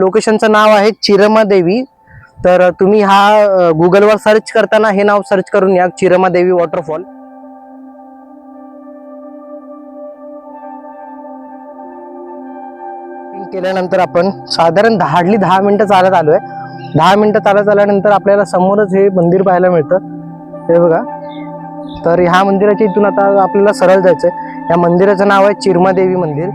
लोकेशनचं नाव आहे चिरमा देवी। तर तुम्ही हा गुगलवर सर्च करताना हे नाव सर्च करून या, चिरमा देवी वॉटरफॉल। केल्यानंतर आपण साधारण हार्डली 10 मिनिटं चालत आलोय। 10 मिनिटं चालत आल्यानंतर आपल्याला समोरच हे मंदिर पाहायला मिळतं, हे बघा। तर ह्या मंदिराच्या इथून आता आपल्याला सरळ जायचंय। या मंदिराचं नाव आहे चिरमा देवी मंदिर।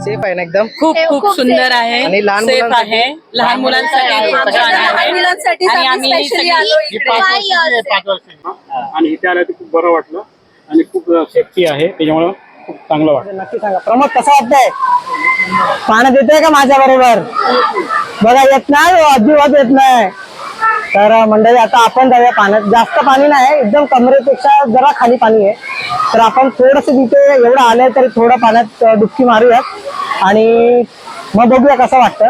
सेफ आहे ना एकदम? खूप खूप सुंदर आहे आणि लहान सेफ मुलांसाठी? आहे, लहान मुलांसाठी खूप छान आहे। आणि आम्ही स्पेशली आलो इकडे आणि इथे आलं खूप बरं वाटलं आणि खूप सेफ्टी आहे, त्याच्यामुळे खूप चांगलं वाटलं। नक्की सांगा प्रमोद, कसं वाटतंय? पाण्यात येतोय का माझ्या बरोबर? बघा, येत नाही, अजिबात येत नाही। तर मंडळी आता आपण जाऊया पाण्यात। जास्त पाणी नाही, एकदम कमरेपेक्षा जरा खाली पाणी आहे। तर आपण थोडस तिथे एवढं आलंय तरी थोडं पाण्यात डुबकी मारूयात आणि मग बघूया कसं वाटतं।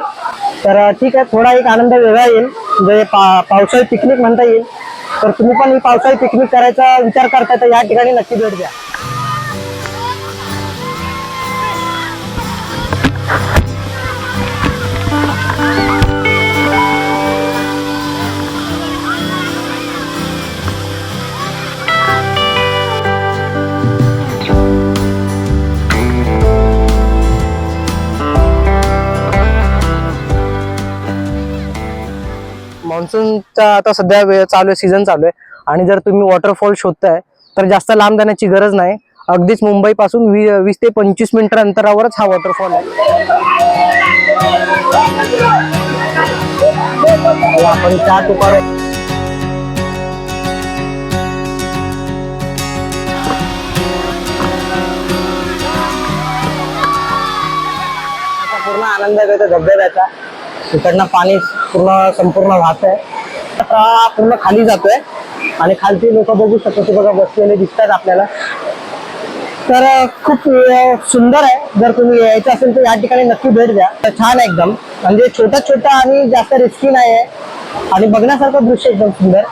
तर ठीक आहे, थोडा एक आनंद वेगळा येईल, म्हणजे पावसाळी पिकनिक म्हणता येईल। तर तुम्ही पण ही पावसाळी पिकनिक करायचा विचार करताय तर या ठिकाणी नक्की भेट द्या। मान्सूनचा आता सध्या वेळ चालू आहे, सीझन चालू आहे। आणि जर तुम्ही वॉटरफॉल शोधताय तर जास्त लांब जाण्याची गरज नाही। अगदीच मुंबई पासून 20 ते 25 मिनिट अंतरावरच हा वॉटरफॉल आहे। आपण चाट उपार पूर्ण आनंद घेतो धबधब्याचा। इकडनं पाणी संपूर्ण वाहत आहे, आता पूर्ण खाली जातोय आणि खालती लोक बघू शकतो ते बघा बसलेले दिसतात आपल्याला। तर खूप सुंदर आहे, जर तुम्ही यायचं असेल तर या ठिकाणी नक्की भेट द्या। छान आहे एकदम, म्हणजे छोटा छोटा आणि जास्त रिस्की नाही आहे आणि बघण्यासारखं दृश्य एकदम सुंदर।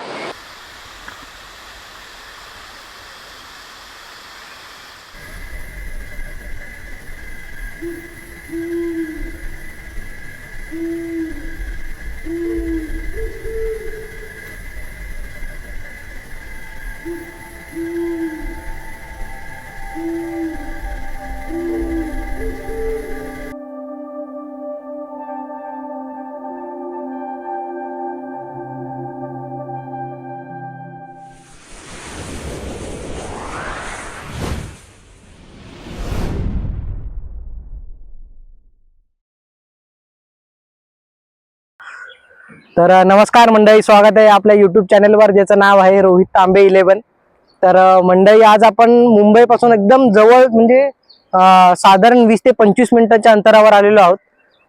तर नमस्कार मंडळी, स्वागत आहे आपल्या युट्यूब चॅनलवर ज्याचं नाव आहे रोहित तांबे 11। तर मंडळी, आज आपण मुंबई पासून एकदम जवळ, म्हणजे साधारण 20 ते 25 मिनिटांच्या अंतरावर आलेलो आहोत।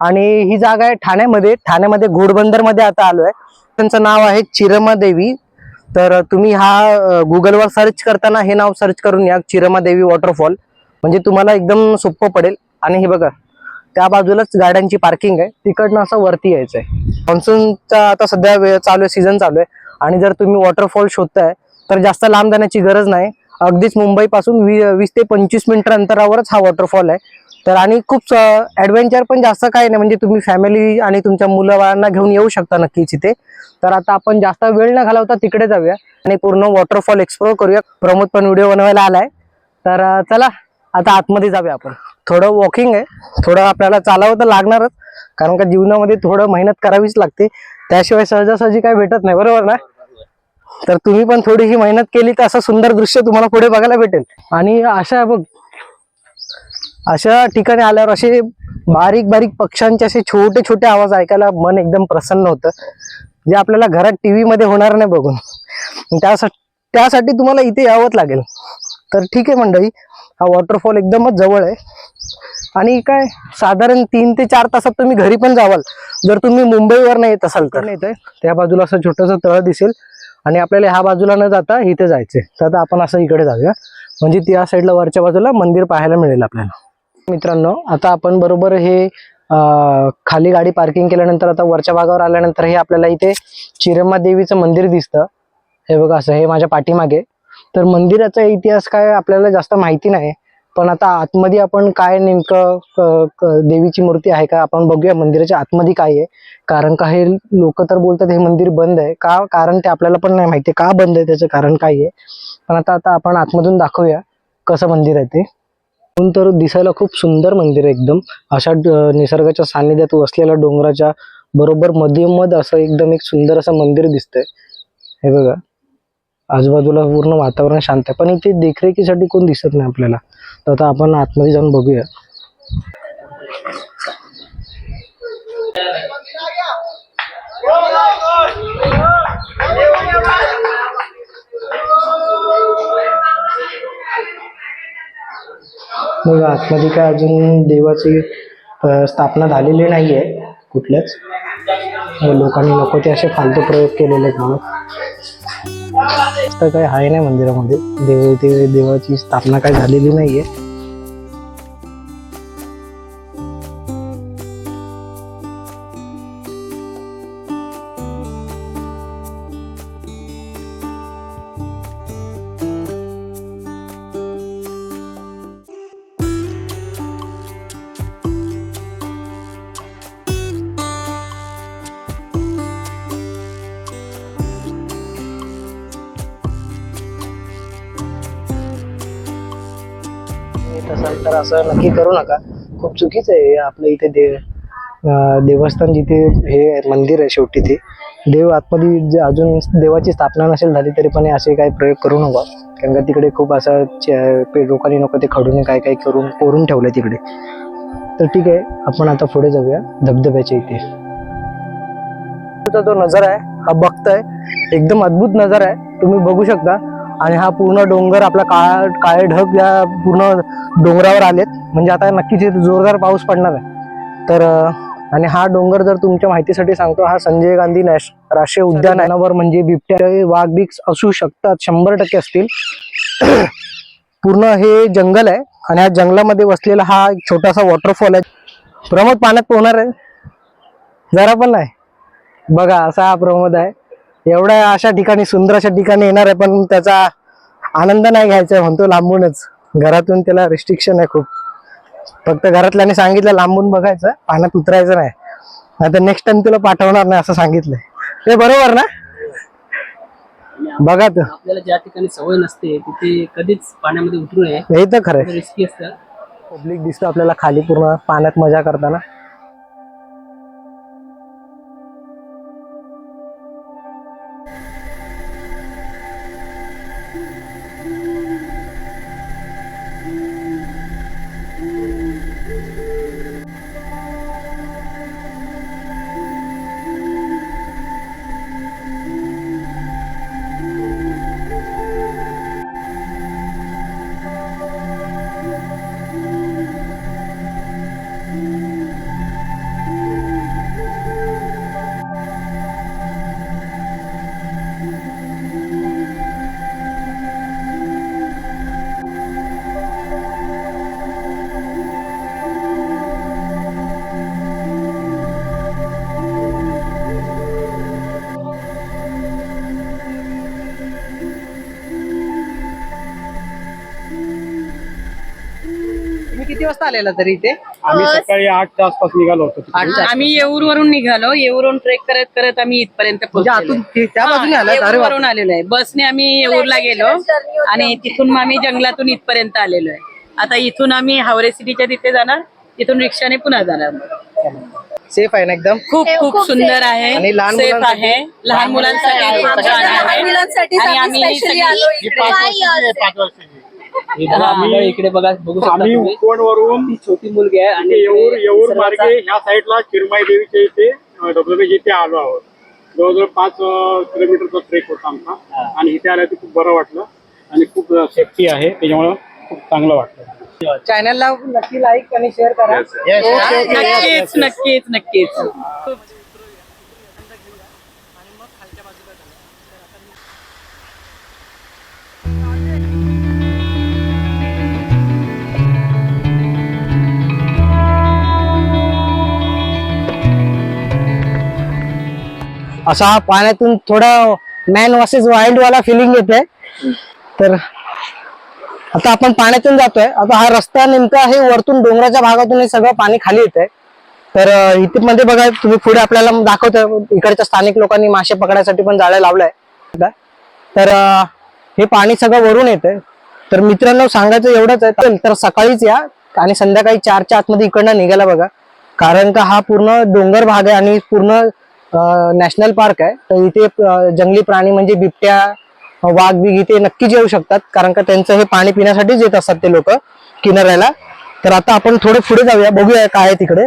आणि ही जागा आहे ठाण्यामध्ये घोडबंदर मध्ये आता आलोय। त्यांचं नाव आहे चिरमा देवी। तर तुम्ही हा गुगलवर सर्च करताना हे नाव सर्च करून या, चिरमा देवी वॉटरफॉल, म्हणजे तुम्हाला एकदम सोपं पडेल। आणि हे बघा, त्या बाजूलाच गाड्यांची पार्किंग आहे, तिकडनं असं वरती यायचंय। मान्सूनचा आता सध्या वेळ चालू आहे, सीझन चालू आहे। आणि जर तुम्ही वॉटरफॉल शोधताय तर जास्त लांब जाण्याची गरज नाही। अगदीच मुंबई पासून 20 ते 25 मिनिट अंतरावरच हा वॉटरफॉल आहे। तर आणि खूप ऍडव्हेंचर पण जास्त काही नाही, म्हणजे तुम्ही फॅमिली आणि तुमच्या मुलाबाळांना घेऊन येऊ शकता नक्कीच इथे। तर आता आपण जास्त वेळ न घालवता तिकडे जाऊया आणि पूर्ण वॉटरफॉल एक्सप्लोर करूया। प्रमोद पण व्हिडिओ बनवायला आलाय, तर चला आता आतमध्ये जाऊया आपण। थोडं वॉकिंग आहे, थोडं आपल्याला चालावं तर लागणारच, कारण का जीवनामध्ये थोडं मेहनत करावीच लागते, त्याशिवाय सहजासहजी काही भेटत नाही, बरोबर ना? तर तुम्ही पण थोडीशी मेहनत केली तर असं सुंदर दृश्य तुम्हाला पुढे बघायला भेटेल। आणि अशा ठिकाणी आल्यावर असे बारीक बारीक पक्ष्यांचे असे छोटे छोटे आवाज ऐकायला मन एकदम प्रसन्न होतं, जे आपल्याला घरात टीव्ही मध्ये होणार नाही बघून। त्यासाठी तुम्हाला इथे यावंच लागेल। तर ठीक आहे मंडळी, हा वॉटरफॉल एकदमच जवळ आहे आणि काय साधारण 3 ते 4 तासात तुम्ही घरी पण जावाल, जर तुम्ही मुंबईवर नाही येत असाल तर। त्या बाजूला असं छोटंसं तळ दिसेल आणि आपल्याला ह्या बाजूला न जाता इथे जायचंय। तर आता आपण असं इकडे जाऊया, म्हणजे त्या साईडला वरच्या बाजूला मंदिर पाहायला मिळेल आपल्याला। मित्रांनो, आता आपण बरोबर हे खाली गाडी पार्किंग केल्यानंतर आता वरच्या भागावर आल्यानंतर हे आपल्याला इथे चिरमा देवीचं मंदिर दिसतं, हे बघा असं, हे माझ्या पाठीमागे। तर मंदिराचा इतिहास काय आपल्याला जास्त माहिती नाही, पण आता आतमध्ये आपण काय नेमकं देवीची मूर्ती आहे का आपण बघूया मंदिराच्या आतमध्ये काय आहे. कारण का हे लोक तर बोलतात हे मंदिर बंद आहे का, कारण ते आपल्याला पण नाही माहिती का बंद आहे, त्याचं कारण काय आहे. पण आता आपण आतमधून दाखवूया कसं मंदिर आहे ते. तर दिसायला खूप सुंदर मंदिर आहे एकदम. अशा निसर्गाच्या सानिध्यात वसलेल्या डोंगराच्या बरोबर मध्यमध असं एकदम एक सुंदर असं मंदिर दिसतंय. हे बघा आजूबाजूला पूर्ण वातावरण शांत आहे, पण इथे देखरेखीसाठी कोण दिसत नाही आपल्याला. तर आता आपण आतमध्ये जाऊन बघूया. बघा आतमध्ये काय अजून देवाची स्थापना झालेली नाहीये कुठल्याच. लोकांनी नको ते असे फालतू प्रयोग केलेले आहेत. तर काही आहे नाही मंदिरामध्ये, देवाची स्थापना काही झालेली नाहीये. असाल तर असं नक्की करू नका, खूप चुकीचं आहे. आपल्या इथे देवस्थान जिथे हे मंदिर आहे शेवटी ते देव आतमध्ये अजून देवाची स्थापना नसेल झाली तरी पण असे काही प्रयोग करू नका. कारण का तिकडे खूप असं लोकांनी नको ते खडून काय काय कोरून ठेवलंय तिकडे. तर ठीक आहे, आपण आता पुढे जाऊया धबधब्याच्या इथे. जो नजारा आहे हा बघताय एकदम अद्भुत नजारा आहे, तुम्ही बघू शकता. आणि हा पूर्ण डोंगर आपला काळे ढग या पूर्ण डोंगरावर आलेत, म्हणजे आता नक्कीच जोरदार पाऊस पडणार आहे. तर आणि हा डोंगर जर तुमच्या माहितीसाठी सांगतो, हा संजय गांधी राष्ट्रीय उद्यान आहे. म्हणजे बिबट्या वाघ बिक्स असू शकतात, 100% असतील. पूर्ण हे जंगल आहे आणि या जंगलामध्ये वसलेला हा एक छोटासा वॉटरफॉल आहे. प्रमोद पाण्यात पोहणार आहे? जरा पण नाही. बघा असा हा प्रमोद आहे. एवढ्या अशा ठिकाणी सुंदर अशा ठिकाणी येणार आहे पण त्याचा आनंद नाही घ्यायचा म्हणतो लांबूनच. घरातून त्याला रिस्ट्रिक्शन आहे खूप. फक्त घरातल्याने सांगितलं लांबून बघायचं, पाण्यात उतरायचं नाही, नाहीतर नेक्स्ट टाइम तुला पाठवणार नाही असं सांगितलंय. ते बरोबर ना? बघा तर आपल्याला ज्या ठिकाणी सवय नसते तिथे कधीच पाण्यामध्ये उतरू नये, हे तर खरंय. रिस्की असतं. पब्लिक दिसतो आपल्याला खाली पूर्ण पाण्यात मजा करताना. किती वाजता आलेला तरी इथे? आम्ही सकाळी 8च्या आसपास निघालो होतो तिकडून. आम्ही येऊरवरून निघालो. येऊरवरून ट्रेक करत करत आम्ही इथपर्यंत म्हणजे आतून त्या बाजूने आलात? अरे बापरे. वरून आलेलो आहे. बसने आम्ही येऊरला गेलो आणि तिथून मग आम्ही जंगलातून इथपर्यंत आलेलो आहे. आता इथून आम्ही हावरे सिटीच्या तिथे जाणार, तिथून रिक्षाने पुन्हा जाणार. सेफ आहे ना एकदम? खूप खूप सुंदर आहे आणि लहान सेफ मुलांसाठी? आहे. लहान मुलांसाठी खूप छान आहे. आणि आम्ही ही 5 वर्षाची. इकडे बघा, बघू शकता आम्ही तुम्ही. उकोणवरून ती छोटी मुलगी आहे आणि येऊर मार्गे ह्या साईडला चिरमाई देवीच्या इथे धबधब्याच्या इथे आलो आहोत. जवळजवळ 5 किलोमीटरचा ट्रेक होता आमचा आणि इथे आल्या खूप बरं वाटलं आणि खूप सेफ्टी आहे, त्याच्यामुळे खूप चांगलं वाटलं. चॅनलला नक्की लाईक आणि शेअर करा. नक्कीच नक्कीच नक्कीच. असा हा पाण्यातून थोडा मॅन वर्सेस वाईल्ड वाला फिलिंग येते. तर आता आपण पाण्यातून जातोय. आता हा रस्ता नेमका आहे वरतून डोंगराच्या भागातून हे सगळं पाणी खाली येतंय. तर इथे मध्ये बघा तुम्ही पुढे आपल्याला दाखवतोय इकडच्या स्थानिक लोकांनी मासे पकडायसाठी पण जाळ्या लावलाय. तर हे पाणी सगळं वरून येतंय. तर मित्रांनो सांगायचं एवढंच आहे तर सकाळीच या आणि संध्याकाळी 4च्या आतमध्ये इकडनं निघायला बघा. कारण का हा पूर्ण डोंगर भाग आहे आणि पूर्ण नॅशनल पार्क आहे. तर इथे जंगली प्राणी म्हणजे बिबट्या, वाघ बिग इथे नक्कीच येऊ शकतात. कारण का त्यांचं हे पाणी पिण्यासाठीच येत असतात ते लोक किनाऱ्याला. तर आता आपण थोडे पुढे जाऊया, बघूया काय आहे तिकडे.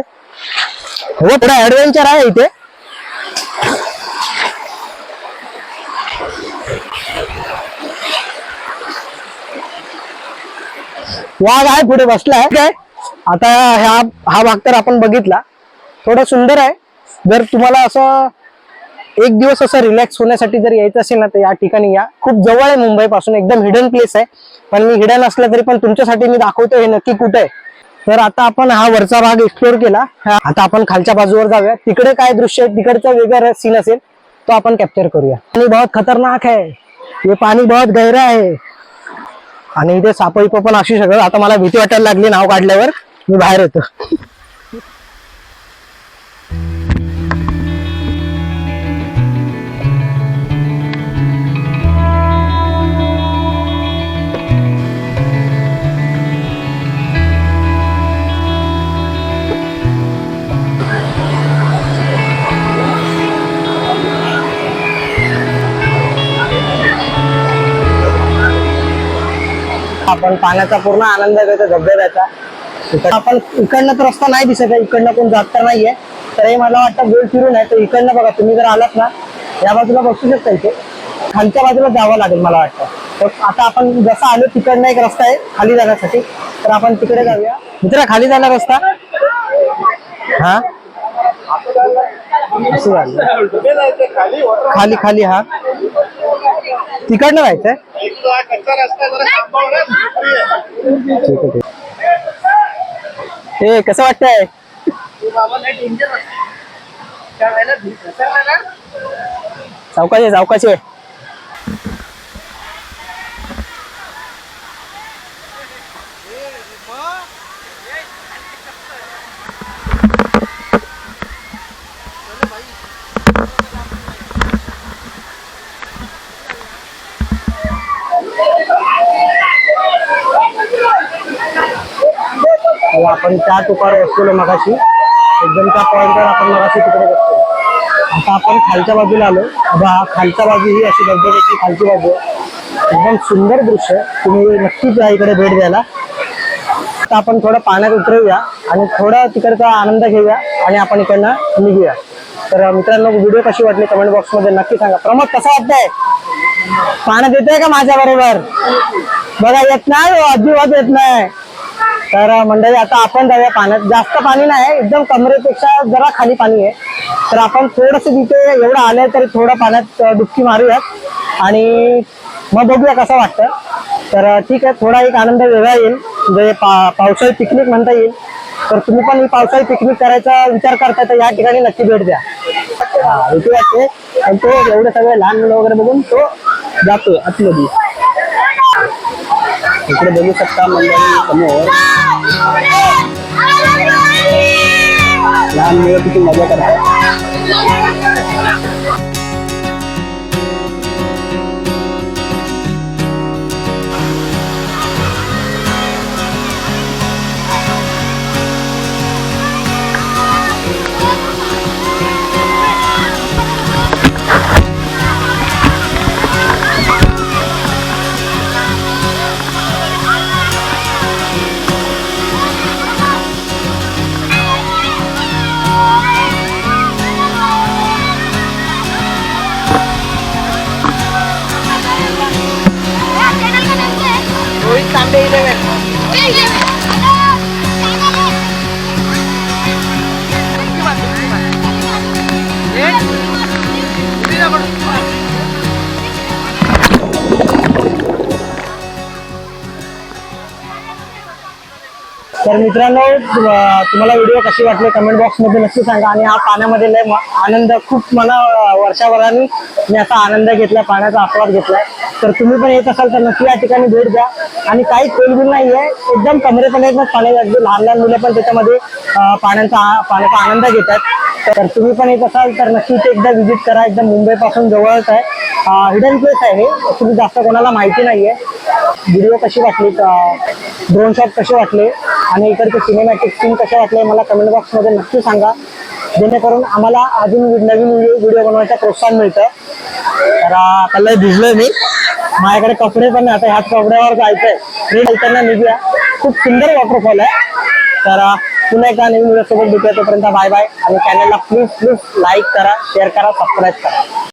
हो थोडा ऍडव्हेंचर आहे इथे. वाघ आहे पुढे बसलाय काय. आता हा भाग तर आपण बघितला, थोडा सुंदर आहे. जर तुम्हाला असं एक दिवस असं रिलॅक्स होण्यासाठी जर यायचं असेल ना तर या ठिकाणी या. खूप जवळ आहे मुंबई पासून, एकदम हिडन प्लेस आहे. पण मी हिडन असलं तरी पण तुमच्यासाठी मी दाखवतो हे नक्की कुठे आहे. तर आता आपण हा वरचा भाग एक्सप्लोर केला. आता आपण खालच्या बाजूवर जाऊया. तिकडे काय दृश्य आहे, तिकडचा वेगळा सीन असेल तो आपण कॅप्चर करूया. पाणी बहुत खतरनाक है, हे पाणी बहुत गहरा आहे आणि इथे साप पण असू शकत. आता मला भीती वाटायला लागली नाव काढल्यावर. मी बाहेर येतो. आपण पाण्याचा पूर्ण आनंद घेतो धबधब्याचा. आपण इकडनं तर रस्ता नाही दिसत आहे, इकडनं कोण जात तर नाहीये. तर हे मला वाटतं गोल फिरून आहे. तर इकडनं बघा तुम्ही जर आलात ना या बाजूला बसू शकता. इथे खालच्या बाजूला जावं लागेल मला वाटतं. तर आता आपण जसं आलो तिकडनं एक रस्ता आहे खाली जाण्यासाठी, तर आपण तिकडे जाऊया. मित्रा खाली जायला रस्ता हा असं झालं. खाली खाली हा तिकडनं जायचंय. हे कसं वाटतंय? सावकाश सावकाश. आपण त्या टोकावर बसलेलो मगाशी, एकदम त्या पॉइंटवर आपण मगाशी तिकडे बसतो. आता आपण खालच्या बाजूला आलो. हा खालच्या बाजू ही अशी धबधब्याची खालची बाजू, एकदम सुंदर दृश्य. तुम्ही नक्कीच या इकडे भेट द्यायला. आता आपण थोडं पाण्यात उतरूया आणि थोडा तिकडचा आनंद घेऊया आणि आपण इकडनं निघूया. तर मित्रांनो व्हिडिओ कशी वाटली कमेंट बॉक्स मध्ये नक्की सांगा. प्रमोद कसं वाटतंय? पाण्यात येतोय का माझ्या बरोबर? बघा येत नाही, अजिबात येत नाही. तर मंडळी आता आपण जाऊया पाण्यात. जास्त पाणी नाही, एकदम कमरेपेक्षा जरा खाली पाणी आहे. तर आपण थोडस तिथे एवढं आलंय तरी थोडं पाण्यात डुबकी मारूयात आणि मग बघूया कसं वाटतं. तर ठीक आहे, थोडा एक आनंद वेगळा येईल, म्हणजे पावसाळी पिकनिक म्हणता येईल. तर तुम्ही पण ही पावसाळी पिकनिक करायचा विचार करता तर या ठिकाणी नक्की भेट द्या. इथे वाटते आणि तो एवढे सगळे लहान मुलं वगैरे बघून तो जातो आतमध्ये. इकडे बघू शकता मंडळी समोर लहान मुलं किती मजा करतात. तर मित्रांनो तुम्हाला व्हिडिओ कशी वाटली कमेंट बॉक्स मध्ये नक्की सांगा. आणि हा पाण्यामध्ये लय आनंद खूप मला वर्षाभराने मी असा आनंद घेतला, पाण्याचा आस्वाद घेतलाय. तर तुम्ही पण येत असाल तर नक्की या ठिकाणी भेट द्या. आणि काही खोलबिल नाहीये, एकदम कमरेपर्यंत पाणी अगदी लहान लहान मुलं पण त्याच्यामध्ये पाण्याचा आनंद घेतात. तर तुम्ही पण येत असाल तर नक्की इथे एकदा व्हिजिट करा. एकदम मुंबई पासून जवळच आहे, हिडन प्लेस आहे हे, तुम्ही जास्त कोणाला माहिती नाहीये. व्हिडिओ कशी वाटली, ड्रोन शॉट कसे वाटले आणि इकडचे सिनेमॅटिक सीन कसे वाटले मला कमेंट बॉक्स मध्ये नक्की सांगा, जेणेकरून आम्हाला अजून नवीन व्हिडिओ बनवायचं प्रोत्साहन मिळतं. तर आता लय भिजलोय मी, माझ्याकडे कपडे पण नाही, आता ह्याच कपड्यावर जायचंय. रेड त्यांना निघूया, खूप सुंदर वॉटरफॉल आहे. तर पुन्हा एकदा नवीन व्हिडिओ सोबत भेटूया, तोपर्यंत बाय बाय. आणि चॅनलला प्लीज लाईक करा, शेअर करा, सबस्क्राईब करा.